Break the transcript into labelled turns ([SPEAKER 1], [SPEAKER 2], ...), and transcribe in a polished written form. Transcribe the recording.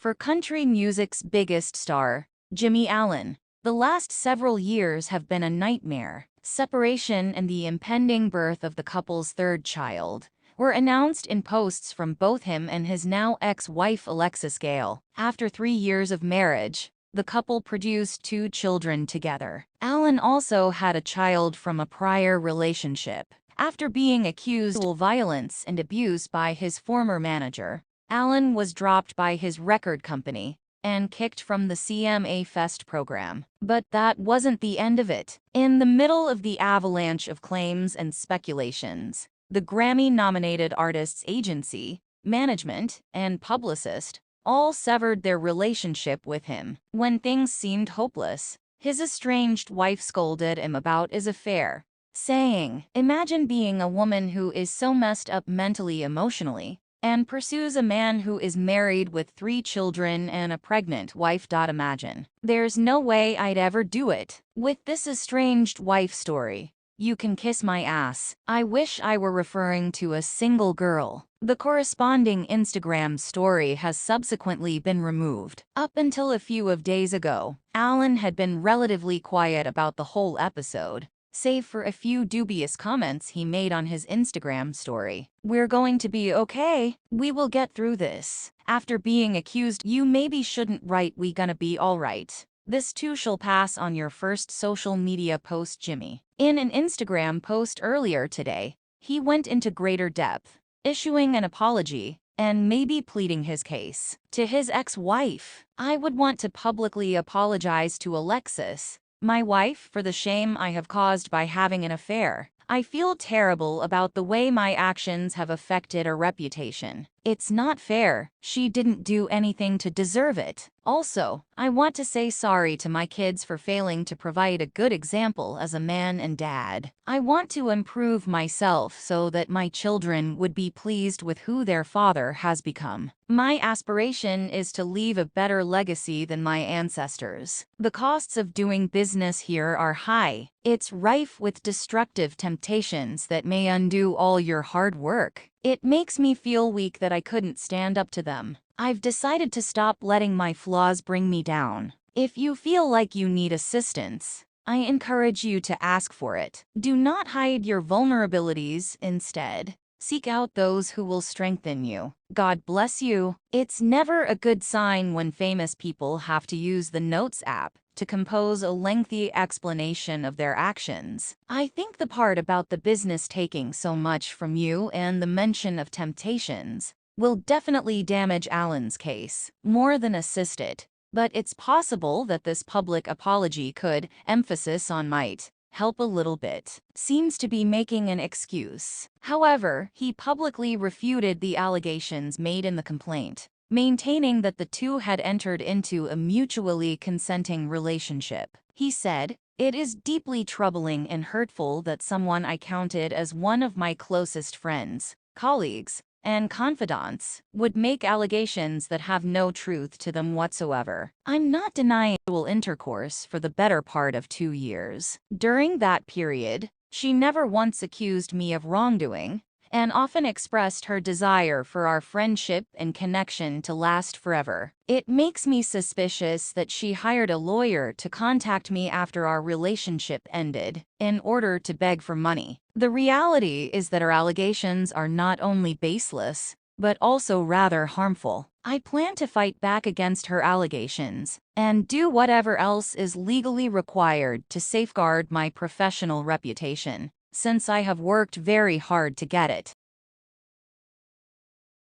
[SPEAKER 1] for country music's biggest star, Jimmie Allen. The last several years have been a nightmare. Separation and the impending birth of the couple's third child were announced in posts from both him and his now ex-wife Alexis Gale. After 3 years of marriage, the couple produced 2 children together. Allen also had a child from a prior relationship. After being accused of violence and abuse by his former manager, Allen was dropped by his record company and kicked from the CMA Fest program. But that wasn't the end of it. In the middle of the avalanche of claims and speculations, the Grammy-nominated artist's agency, management, and publicist all severed their relationship with him. When things seemed hopeless, his estranged wife scolded him about his affair, saying, "Imagine being a woman who is so messed up mentally, emotionally, and pursues a man who is married with 3 children and a pregnant wife. Imagine. There's no way I'd ever do it. With this estranged wife story, you can kiss my ass. I wish I were referring to a single girl." The corresponding Instagram story has subsequently been removed. Up until a few days ago, Allen had been relatively quiet about the whole episode, save for a few dubious comments he made on his Instagram story. "We're going to be okay. We will get through this. After being accused, you maybe shouldn't write 'we gonna be alright.' This too shall pass," on your first social media post, Jimmie. In an Instagram post earlier today, he went into greater depth, issuing an apology and maybe pleading his case to his ex-wife. "I would want to publicly apologize to Alexis, my wife, for the shame I have caused by having an affair. I feel terrible about the way my actions have affected her reputation. It's not fair. She didn't do anything to deserve it. Also, I want to say sorry to my kids for failing to provide a good example as a man and dad. I want to improve myself so that my children would be pleased with who their father has become. My aspiration is to leave a better legacy than my ancestors. The costs of doing business here are high. It's rife with destructive temptations that may undo all your hard work. It makes me feel weak that I couldn't stand up to them. I've decided to stop letting my flaws bring me down. If you feel like you need assistance, I encourage you to ask for it. Do not hide your vulnerabilities. Instead, seek out those who will strengthen you. God bless you." It's never a good sign when famous people have to use the Notes app to compose a lengthy explanation of their actions. I think the part about the business taking so much from you and the mention of temptations will definitely damage Allen's case, more than assist it. But it's possible that this public apology could, emphasis on might, help a little bit. Seems to be making an excuse. However, he publicly refuted the allegations made in the complaint, maintaining that the two had entered into a mutually consenting relationship. He said, "It is deeply troubling and hurtful that someone I counted as one of my closest friends, colleagues, and confidants would make allegations that have no truth to them whatsoever. I'm not denying sexual intercourse for the better part of 2 years. During that period, she never once accused me of wrongdoing, and often expressed her desire for our friendship and connection to last forever. It makes me suspicious that she hired a lawyer to contact me after our relationship ended, in order to beg for money. The reality is that her allegations are not only baseless, but also rather harmful. I plan to fight back against her allegations, and do whatever else is legally required to safeguard my professional reputation, since I have worked very hard to get it."